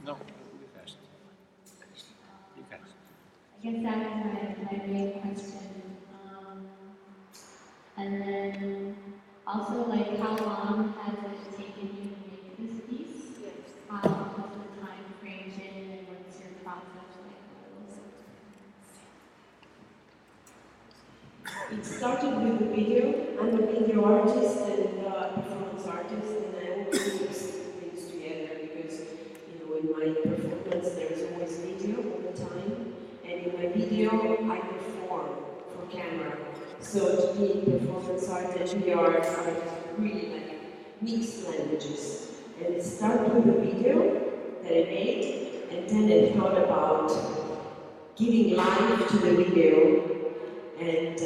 No, you first. You first. I guess that is my main question. And then also, like, how long has it taken you to make this piece? Yes. How has the time frame been, and what's your process like? It started with the video. I'm a video artist and performance artist, and I always mix things together because, in my performance there is always video all the time, and in my video I perform for camera. So to me, performance art and video art are really like mixed languages. And it started with a video that I made, and then I thought about giving life to the video. And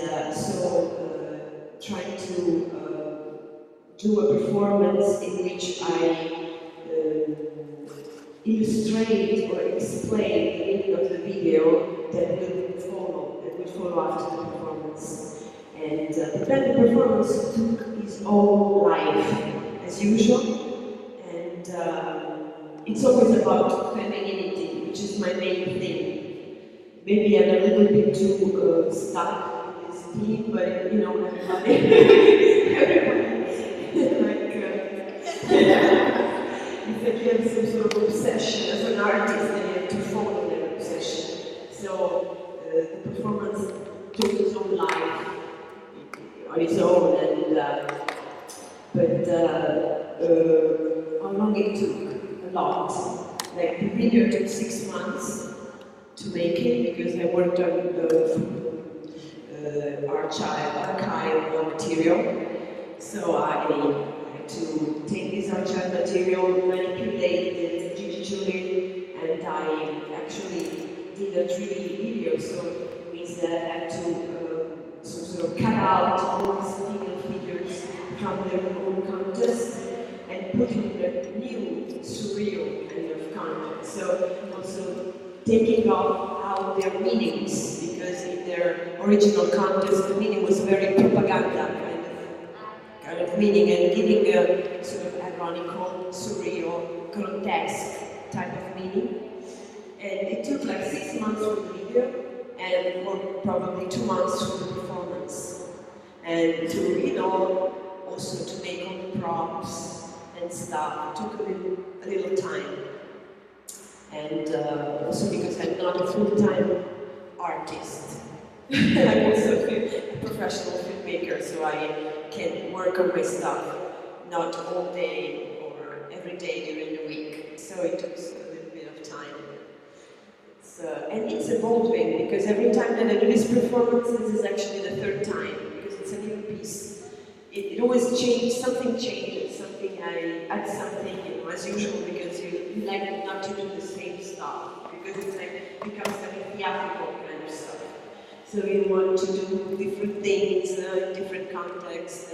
trying to do a performance in which I illustrate or explain the meaning of the video that will follow after the performance. And but then the performance took its own life, as usual. And it's always about femininity, which is my main thing. Maybe I'm a little bit too stuck in this theme, but everybody it's like you have some sort of obsession as an artist, and you have to follow that obsession. So the performance took its own life on its own, and how long it took? A lot. Like the video took 6 months to make it because I worked on archival material. So I had to take this archival material, manipulate it digitally, and I actually did a 3D video. So it means that I had to sort of cut out all these female figures from their own context and put it in a new, surreal kind of context. So also taking off out their meanings, because in their original context the meaning was very propaganda kind of meaning, and giving a sort of ironical, surreal, grotesque type of meaning. And it took like 6 months for the video, and probably 2 months for the performance. And to, also to make all the props and stuff, it took a little time. And also because I'm not a full-time artist. I'm also a professional filmmaker, so I can work on my stuff, not all day or every day during the week. So it took a little bit of time. And it's evolving, because every time that I do this performance, this is actually the third time, because it's a new piece. It always changes, something changes, I add something, as usual, because you like not to do the same stuff, because it's like, becomes like a theatrical kind of stuff. So you want to do different things in different contexts,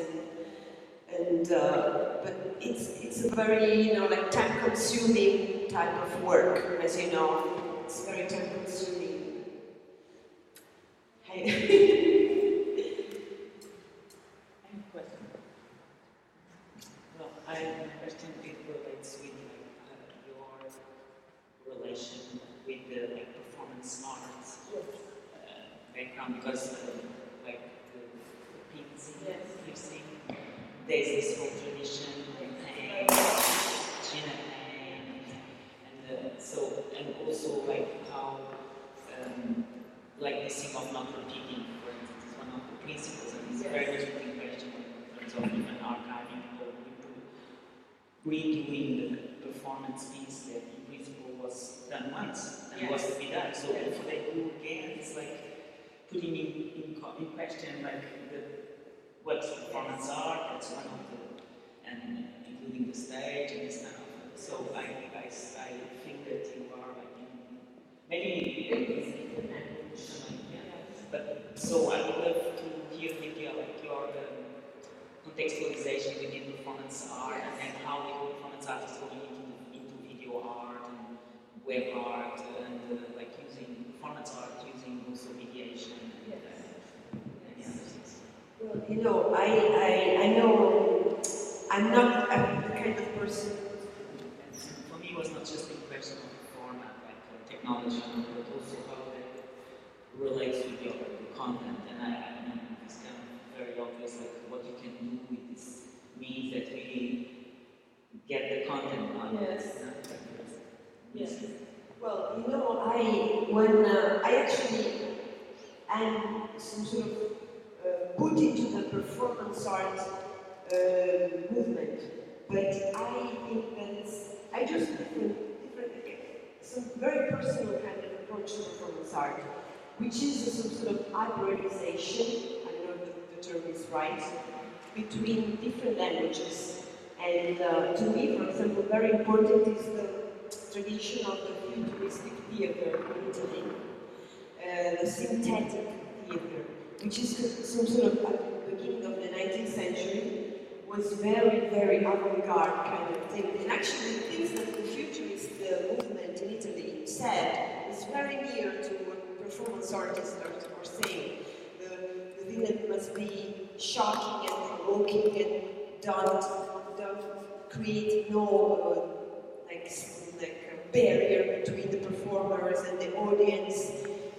but it's a very, like time-consuming type of work, as you know. It's very time-consuming. I have a question that relates with your relation with the performance arts background, because the pins you've seen, there's this whole tradition of pain, Gina pain, and also how this thing of not repeating, for instance, is one of the principles, and it's very much in question in terms of even archiving or redoing the performance piece that in principle was done once and was to be done. So if they do again, it's like putting in question what's performance art, that's one of and including the stage and this kind of. So I think that you are maybe but so I would love to hear with you your contextualization within performance art, and how the performance art is going into video art and web art, and using performance art, using also mediation and other things. Well, I know I'm not the kind of person. For me, it was not just the question of technology, but also how that relates with your content. And I mean, it's kind of very obvious, like what you can do with this means that really get the content on. Yes. Yes. Well, you know, I actually am some sort of put into the performance art movement, but I think that I do some very personal kind of approach to performance art, which is some sort of hybridization, I don't know if the term is right, between different languages. And to me, for example, very important is the tradition of the futuristic theater in Italy, the synthetic theater, which is some sort of at the beginning of the 19th century, was very, very avant-garde kind of thing. And actually, the things that the futurist movement in Italy said is very near to what performance artists are saying. The thing that must be shocking and provoking and don't create no like a barrier between the performers and the audience,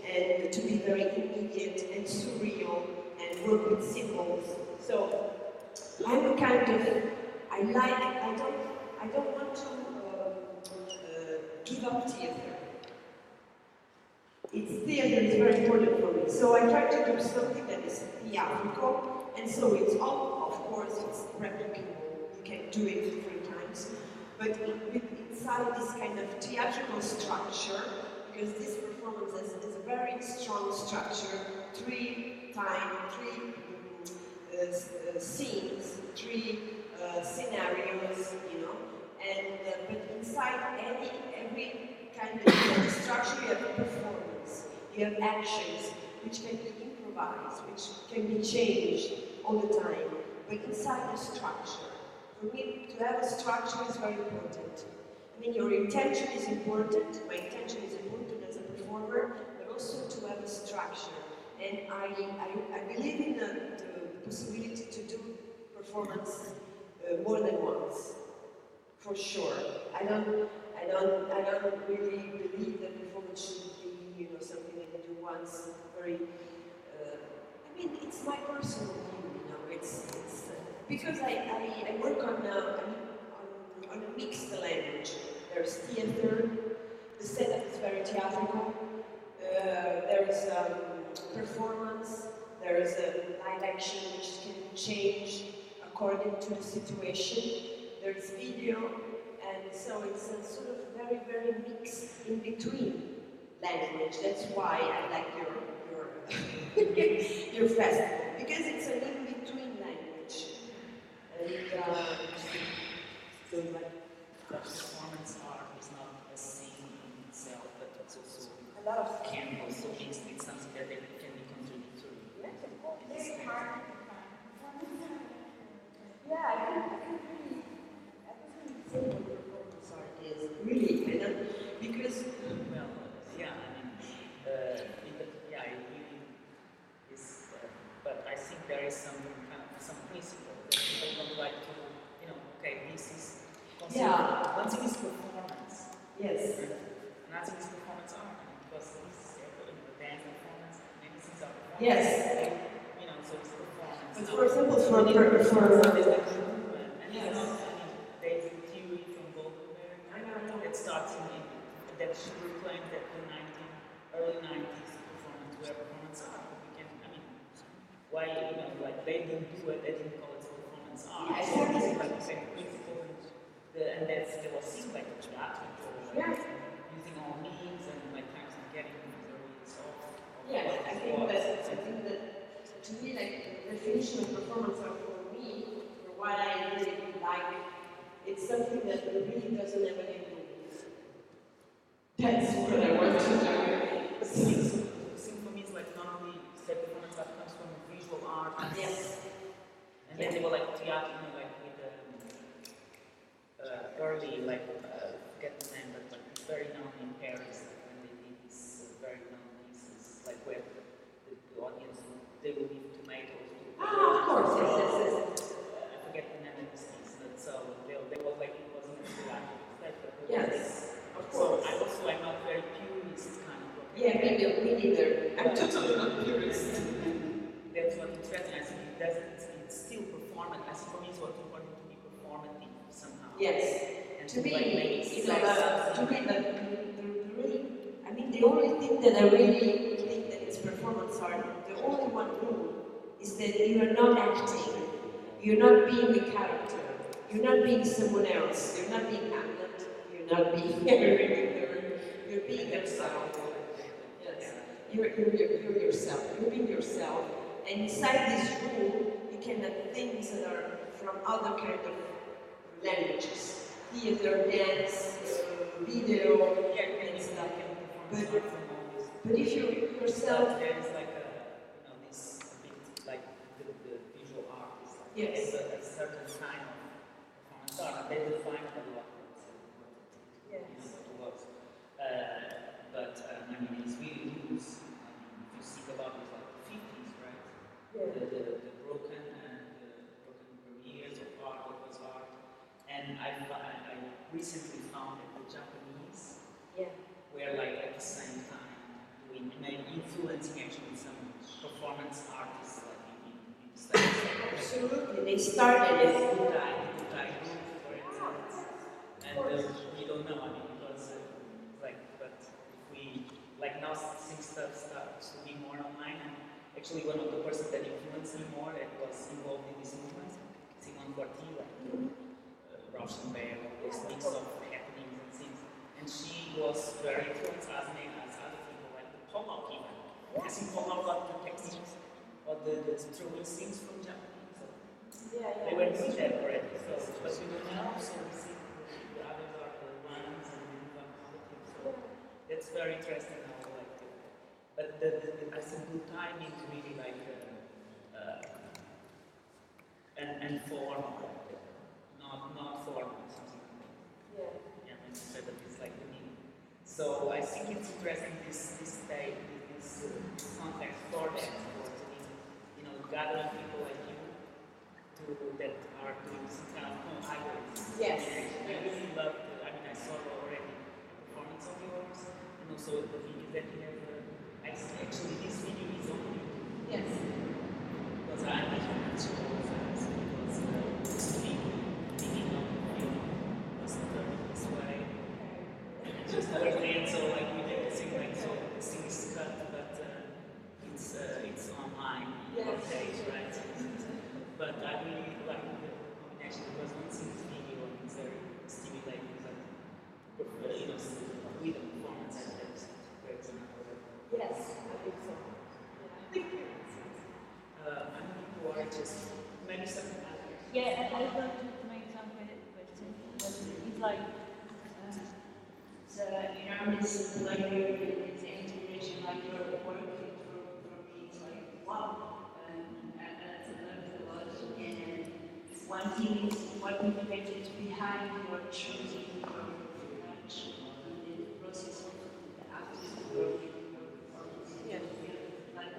and to be very immediate and surreal and work with symbols. So I'm a kind of I don't want to give up theater. Theater is very important for me. So I try to do something that is theatrical, and so it's all, of course, it's replicable. You can do it different times, but inside this kind of theatrical structure, because this performance is a very strong structure, three scenes, three scenarios, you know, and but inside every kind of structure you have a performance, you have actions which can be improvised, which can be changed all the time, but inside the structure. For me, to have a structure is very important. I mean, your intention is important, my intention is important as a performer, but also to have a structure. And I believe in the possibility to do performance more than once, for sure. I don't really believe that performance should be, you know, something that you do once. Very, I mean, it's my personal view, you know. It's because I work on a mixed language. There's theater. The setup is very theatrical. There is performance. There is a live action which can change according to the situation. There's video, and so it's a sort of very, very mixed in between language. That's why I like your your festival, because it's an in between language. And so like performance art is not a scene in itself, but it's also a lot of can also be something that they can be contradictory. Very hard to find. yeah, I can really say what performance art is really, you know, because Well, yeah, I mean, yeah, it really is, but I think there is some kind of some principle that people don't like to, you know, okay, this is considered, one thing is performance. yes. Another thing is performance art, because this is, you know, dance performance, many things are performance. Yes. You know, so it's performance. But Now, for example, for and yes. it's not, I mean, there's a theory from Goldberg that starts that should claim that the early 90s performance art. We can, I mean, why, you know, like they didn't do it, they didn't call it performance art. Yeah, So exactly. it's like the same principle, and there was things like theatrical, like using all means and like kind of getting the rules off. Yeah, I think that to me, like the definition of performance art for me, for what I really like, it's something that really doesn't have an end. That's what I want to do. Sing for me is like not only say performance art comes from visual art. Yes. And then they were like theater, you know, like with early, like forget the name, but like it's very known in Paris, like when they did these very known pieces, like where the audience they will leave tomatoes to. Of course, yes. I forget the name of this piece, but so they were like it wasn't a theatrical effect, but Yes, of so course. I'm not very purely Yeah, me neither. I'm totally not purist. That's what interesting. I think it doesn't. It's still performative. I think for me, it's what's important to be performative somehow. Yes. And To me, like make you know, sense. to me, the really, I mean, the only thing that I really think that is performance art, the only one rule is that you are not acting. You're not being a character. You're not being someone else. You're not being Hamlet. You're not being You're being yourself. Yes. You're yourself. You're being yourself. And inside this rule, you can have things that are from other kind of languages. Theater, dance, video, and stuff. But if you're yourself, there is like a, you know, this bit like the visual art is like yes. a certain kind of performance art. They define a lot Yes. what it was. I mean, it's really loose. I mean, if you think about it, like the 50s, right? Yeah. The broken careers of art, what was art. And I recently found that the Japanese were like at the same time doing, influencing actually some performance artists like in the States. Absolutely. They started as Butai group, for instance. And we don't know, I mean, because like, but if we, like now since stuff starts to be more online, and actually one of the persons that influenced me more that was involved in this movement, Simone Quarti, like Rauschenberg, this mix of happenings and things. And she was very influenced as me as other people, like the Pollock even. I think Pollock got the techniques or the throwing things from Japanese. So they were doing that already. So, but we don't know, so we see the others are the ones and we move on to other things. So that's very interesting how like but I think good time is really like and formal. Not formal, something like that. Yeah, when you said that it's like the meaning. So I think it's interesting this state, this context for that, for to be, you know, gathering people like you that are doing some kind of hybrids. Yes. I really love I mean I saw already a performance of yours and also the video that you have actually this video is on YouTube. Yes. Because I mentioned it because thinking of the film was turning this way. And just towards the end, so like we did the thing like so the thing is cut, but it's online on page, right? But I really like the combination because once in this video it's very stimulating, like you know, with the performance and that's great. Yes, I think so. I know people are just maybe something like that. Yeah, I'd love to make some kind of question. It's like the enormous pleasure and its integration, like your work for me, it's like wow, and that's a lot. And one thing is what motivated behind your choosing your branch in the process of the artist work, your performance. Yeah. Like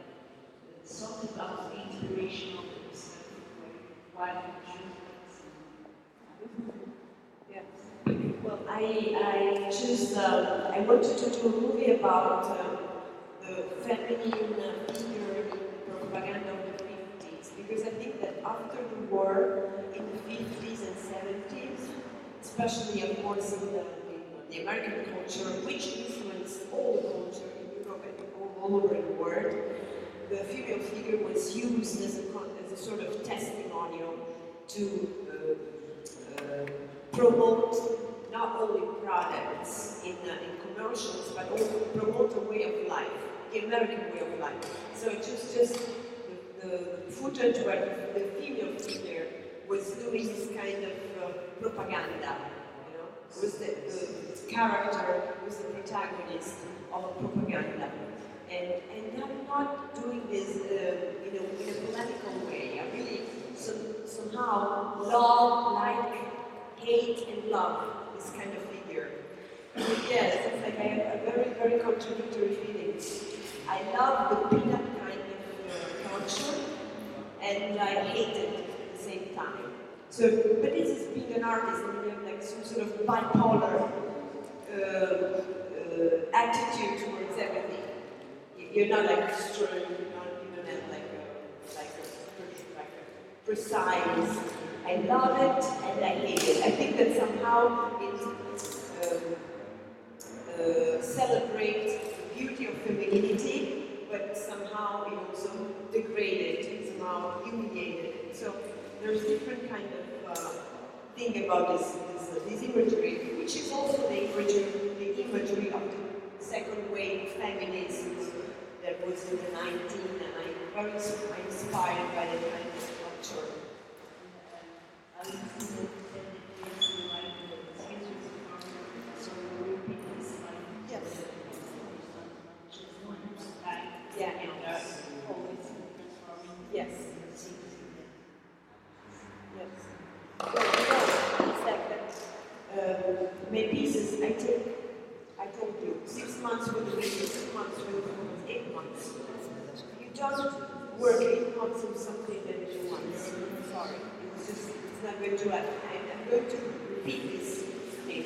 something about the inspiration of this why you choose Yeah. Well, I choose. I wanted to do a movie about the feminine figure in propaganda of the 50s because I think that after the war in the 50s and 70s, especially of course in the American culture, which influenced all culture in Europe and all over the world, the female figure was used as a sort of testimonial to promote not only products in commercials, but also promote a way of life, the American way of life. So it's just the footage where the female figure was doing this kind of propaganda, you know, was the character, was the protagonist of a propaganda. And I'm not doing this in a polemical way. I really somehow love, like, hate and love this kind of figure. Yes, it's like I have a very, very contradictory feelings. I love the beat-up kind of culture, and I hate it at the same time. So, but this is being an artist, and you have like some sort of bipolar attitude towards everything. you're not like stern, you don't have like a precise. I love it and I hate it. I think that somehow it celebrates the beauty of femininity, but somehow it also degraded it, somehow humiliated it. So there's different kind of thing about this imagery, which is also the imagery of the second wave feminism that was in the 19th, and I'm very inspired by that kind of culture. Yes. Yeah. Yes. Yes. Well, it's like that. My pieces, I told you, 6 months with the video, 6 months with 8 months. You don't work 8 months on something that you want. Sorry. It's not going to happen. I'm going to repeat this thing.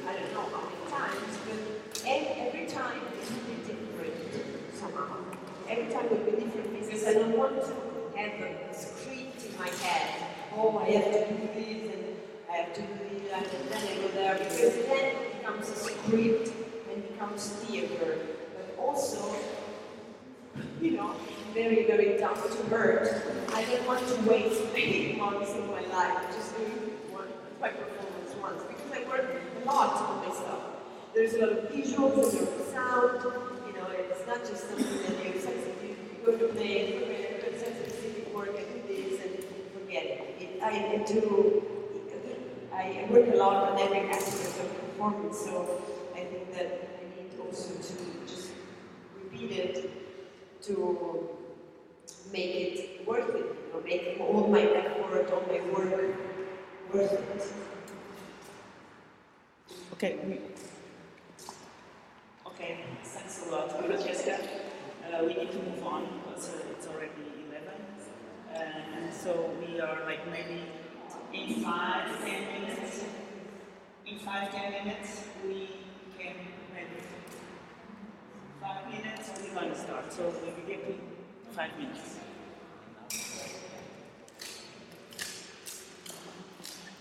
I don't know how many times, but every time it will be different somehow. Every time will be different pieces. I don't want to have a script in my head. Oh, I have to do this and I have to do that, and then I go there, because then it becomes a script and becomes theater. But also, very, very down to earth. I don't want to waste 8 months of my life just doing my performance once, because I work a lot on my stuff. There's a lot of visuals, there's a lot of sound, it's not just something that you go to play, it's a specific work, I do this and forget it. I work a lot on every aspect of performance, so I think that I need also to just repeat it to make it worth it, make all my effort, all my work worth it. Okay, thanks a lot, Francesca. We need to move on because it's already 11. And so we are like maybe in 5-10 minutes. In 5-10 minutes, we can maybe 5 minutes, we're going to start. So we will get to 5 minutes.